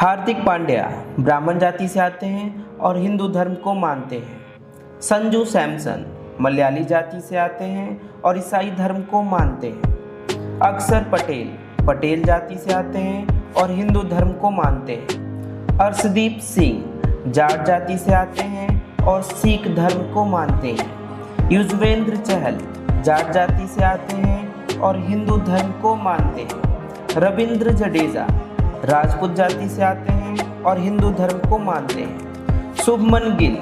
हार्दिक पांड्या ब्राह्मण जाति से आते हैं और हिंदू धर्म को मानते हैं। संजू सैमसन मलयाली जाति से आते हैं और ईसाई धर्म को मानते हैं। अक्षर पटेल पटेल जाति से आते हैं और हिंदू धर्म को मानते हैं। अर्शदीप सिंह जाट जाति से आते हैं और सिख धर्म को मानते हैं। युजवेंद्र चहल जाट जाति से आते हैं और हिंदू धर्म को मानते हैं। रविंद्र जडेजा राजपूत जाति से आते हैं और हिंदू धर्म को मानते हैं। शुभमन गिल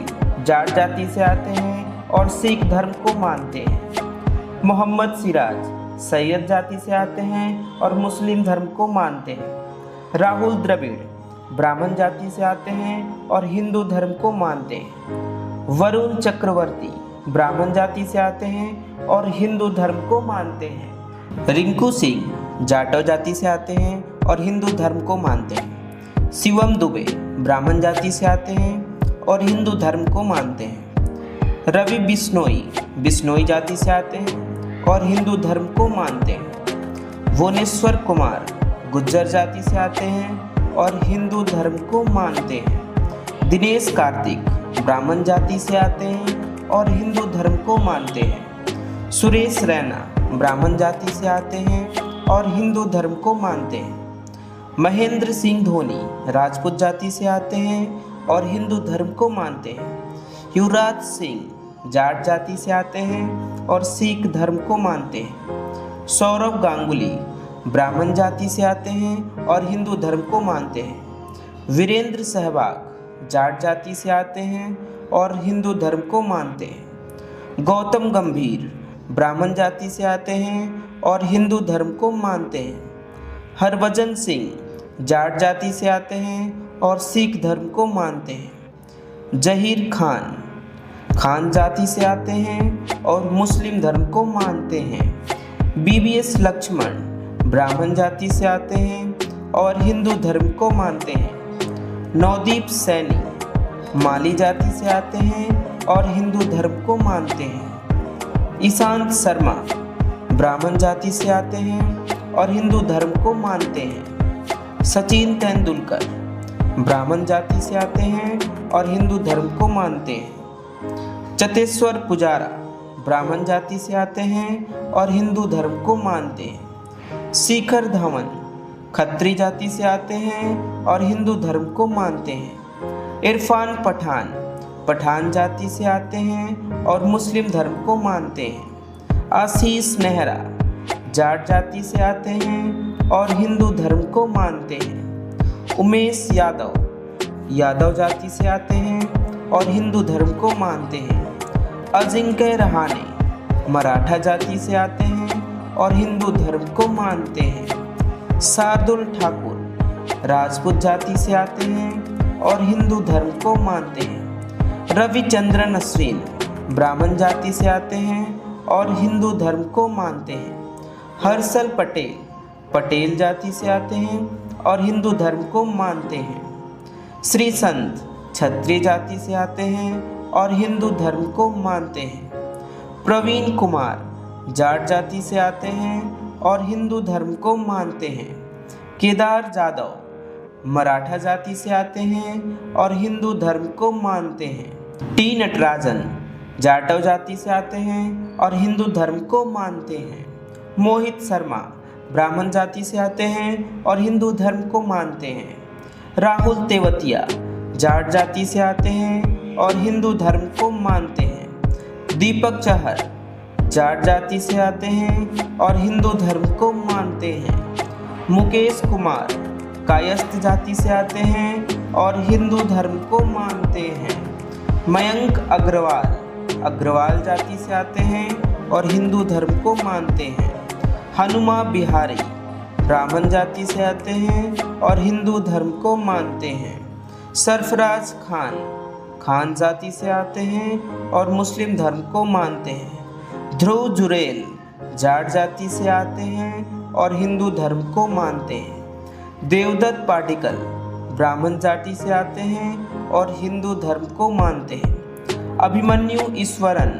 जाट जाति से आते हैं और सिख धर्म को मानते हैं। मोहम्मद सिराज सैयद जाति से आते हैं और मुस्लिम धर्म को मानते हैं। राहुल द्रविड़ ब्राह्मण जाति से आते हैं और हिंदू धर्म को मानते हैं। वरुण चक्रवर्ती ब्राह्मण जाति से आते हैं और हिंदू धर्म को मानते हैं। रिंकू सिंह जाटव जाति से आते हैं और हिंदू धर्म को मानते हैं। शिवम दुबे ब्राह्मण जाति से आते हैं और हिंदू धर्म को मानते हैं। रवि बिश्नोई बिश्नोई जाति से आते हैं और हिंदू धर्म को मानते हैं। भुवनेश्वर कुमार गुज्जर जाति से आते हैं और हिंदू धर्म को मानते हैं। दिनेश कार्तिक ब्राह्मण जाति से आते हैं और हिंदू धर्म को मानते हैं। सुरेश रैना ब्राह्मण जाति से आते हैं और हिंदू धर्म को मानते हैं। महेंद्र सिंह धोनी राजपूत जाति से आते हैं और हिंदू धर्म को मानते हैं। युवराज सिंह जाट जाति से आते हैं और सिख धर्म को मानते हैं। सौरव गांगुली ब्राह्मण जाति से आते हैं और हिंदू धर्म को मानते हैं। वीरेंद्र सहवाग जाट जाति से आते हैं और हिंदू धर्म को मानते हैं। गौतम गंभीर ब्राह्मण जाति से आते हैं और हिंदू धर्म को मानते हैं। हरभजन सिंह जाट जाति से आते हैं और सिख धर्म को मानते हैं। जहीर खान खान जाति से आते हैं और मुस्लिम धर्म को मानते हैं। बीबीएस लक्ष्मण ब्राह्मण जाति से आते हैं और हिंदू धर्म को मानते हैं। नवदीप सैनी माली जाति से आते हैं और हिंदू धर्म को मानते हैं। ईशांत शर्मा ब्राह्मण जाति से आते हैं और हिंदू धर्म को मानते हैं। सचिन तेंदुलकर ब्राह्मण जाति से आते हैं और हिंदू धर्म को मानते हैं। चतेश्वर पुजारा ब्राह्मण जाति से आते हैं और हिंदू धर्म को मानते हैं। शिखर धवन खत्री जाति से आते हैं और हिंदू धर्म को मानते हैं। इरफान पठान पठान जाति से आते हैं और मुस्लिम धर्म को मानते हैं। आशीष नेहरा जाट जाति से आते हैं और हिंदू धर्म को मानते हैं। उमेश यादव यादव जाति से आते हैं और हिंदू धर्म को मानते हैं। अजिंक्य रहाणे मराठा जाति से आते हैं और हिंदू धर्म को मानते हैं। शार्दुल ठाकुर राजपूत जाति से आते हैं और हिंदू धर्म को मानते हैं। रविचंद्रन अश्विन ब्राह्मण जाति से आते हैं और हिंदू धर्म को मानते हैं। हर्षल पटेल पटेल जाति से आते हैं और हिंदू धर्म को मानते हैं। श्री संत क्षत्रिय जाति से आते हैं और हिंदू धर्म को मानते हैं। प्रवीण कुमार जाट जाति से आते हैं और हिंदू धर्म को मानते हैं। केदार जादव मराठा जाति से आते हैं और हिंदू धर्म को मानते हैं। टी नटराजन जाटव जाति से आते हैं और हिंदू धर्म को मानते हैं। मोहित शर्मा ब्राह्मण जाति से आते हैं और हिंदू धर्म को मानते हैं। राहुल तेवतिया जाट जाति से आते हैं और हिंदू धर्म को मानते हैं। दीपक चहर जाट जाति से आते हैं और हिंदू धर्म को मानते हैं। मुकेश कुमार कायस्थ जाति से आते हैं और हिंदू धर्म को मानते हैं। मयंक अग्रवाल अग्रवाल जाति से आते हैं और हिंदू धर्म को मानते हैं। हनुमा बिहारी ब्राह्मण जाति से आते हैं और हिंदू धर्म को मानते हैं। सरफराज खान खान जाति से आते हैं और मुस्लिम धर्म को मानते हैं। ध्रुव जुरेल जाट जाति से आते हैं और हिंदू धर्म को मानते हैं। देवदत्त पाटिकल ब्राह्मण जाति से आते हैं और हिंदू धर्म को मानते हैं। अभिमन्यु ईश्वरन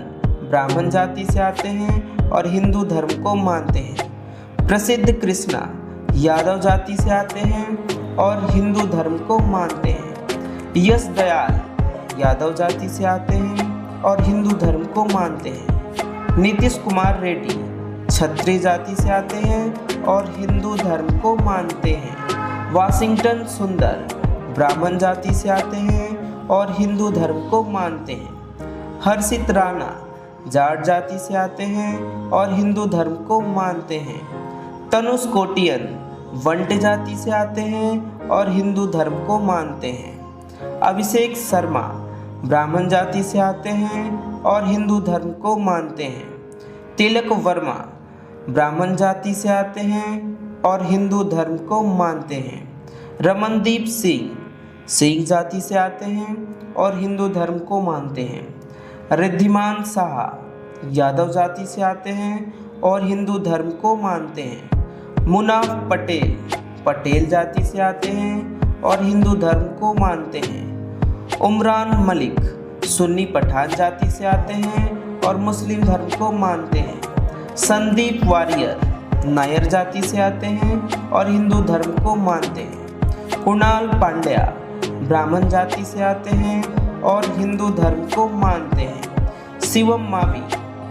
ब्राह्मण जाति से आते हैं और हिंदू धर्म को मानते हैं। प्रसिद्ध कृष्णा यादव जाति से आते हैं और हिंदू धर्म को मानते हैं। यश दयाल यादव जाति से आते हैं और हिंदू धर्म को मानते हैं। नीतीश कुमार रेड्डी क्षत्रिय जाति से आते हैं और हिंदू धर्म को मानते हैं। वाशिंगटन सुंदर ब्राह्मण जाति से आते हैं और हिंदू धर्म को मानते हैं। हर्षित राणा जाट जाति से आते हैं और हिंदू धर्म को मानते हैं। तनुष कोटियन वंट जाति से आते हैं और हिंदू धर्म को मानते हैं। अभिषेक शर्मा ब्राह्मण जाति से आते हैं और हिंदू धर्म को मानते हैं। तिलक वर्मा ब्राह्मण जाति से आते हैं और हिंदू धर्म को मानते हैं। रमनदीप सिंह जाति से आते हैं और हिंदू धर्म को मानते हैं। रिद्धिमान शाह यादव जाति से आते हैं और हिंदू धर्म को मानते हैं। मुनाफ पटेल जाति से आते हैं और हिंदू धर्म को मानते हैं। उमरान मलिक सुन्नी पठान जाति से आते हैं और मुस्लिम धर्म को मानते हैं। संदीप वारियर नायर जाति से आते हैं और हिंदू धर्म को मानते हैं। कुणाल पांड्या ब्राह्मण जाति से आते हैं और हिंदू धर्म को मानते हैं। शिवम मावी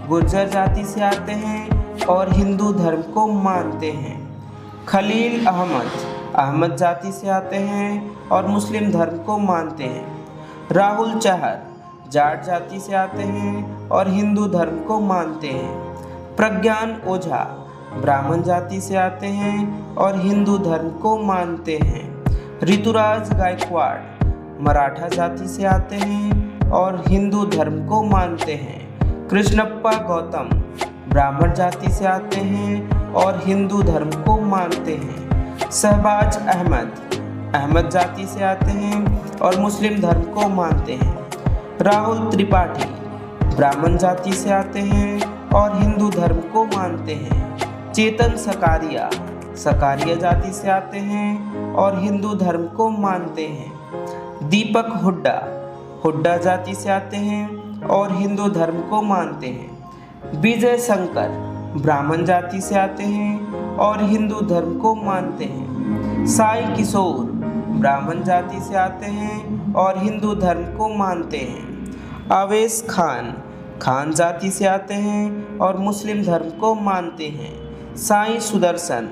गुर्जर जाति से आते हैं और हिंदू धर्म को मानते हैं। खलील अहमद जाति से आते हैं और मुस्लिम धर्म को मानते हैं। राहुल चहर जाट जाति से आते हैं और हिंदू धर्म को मानते हैं। प्रज्ञान ओझा ब्राह्मण जाति से आते हैं और हिंदू धर्म को मानते हैं। ऋतुराज गायकवाड़ मराठा जाति से आते हैं और हिंदू धर्म को मानते हैं। कृष्णप्पा गौतम ब्राह्मण जाति से आते हैं और हिंदू धर्म को मानते हैं। शहबाज अहमद जाति से आते हैं और मुस्लिम धर्म को मानते हैं। राहुल त्रिपाठी ब्राह्मण जाति से आते हैं और हिंदू धर्म को मानते हैं। चेतन सकारिया जाति से आते हैं और हिंदू धर्म को मानते हैं। दीपक हुड्डा जाति से आते हैं और हिंदू धर्म को मानते हैं। विजय शंकर ब्राह्मण जाति से आते हैं और हिंदू धर्म को मानते हैं। साई किशोर ब्राह्मण जाति से आते हैं और हिंदू धर्म को मानते हैं। आवेश खान जाति से आते हैं और मुस्लिम धर्म को मानते हैं। साईं सुदर्शन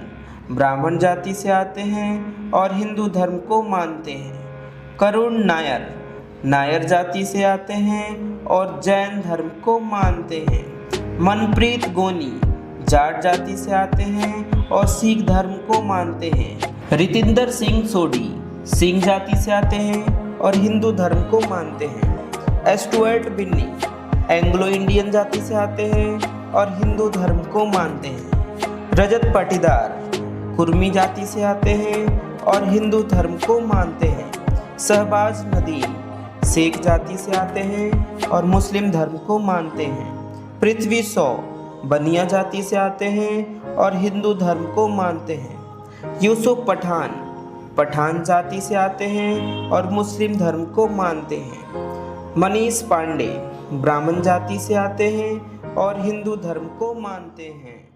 ब्राह्मण जाति से आते हैं और हिंदू धर्म को मानते हैं। करुण नायर जाति से आते हैं और जैन धर्म को मानते हैं। मनप्रीत गोनी जाट जाति से आते हैं और सिख धर्म को मानते हैं। रितिंदर सिंह सोडी सिंह जाति से आते हैं और हिंदू धर्म को मानते हैं। एस्टुअर्ट बिन्नी एंग्लो इंडियन जाति से आते हैं और हिंदू धर्म को मानते हैं। रजत पाटीदार कुर्मी जाति से आते हैं और हिंदू धर्म को मानते हैं। शहबाज नदीम शेख जाति से आते हैं और मुस्लिम धर्म को मानते हैं। पृथ्वी शॉ बनिया जाति से आते हैं और हिंदू धर्म को मानते हैं। यूसुफ पठान जाति से आते हैं और मुस्लिम धर्म को मानते हैं। मनीष पांडे ब्राह्मण जाति से आते हैं और हिंदू धर्म को मानते हैं।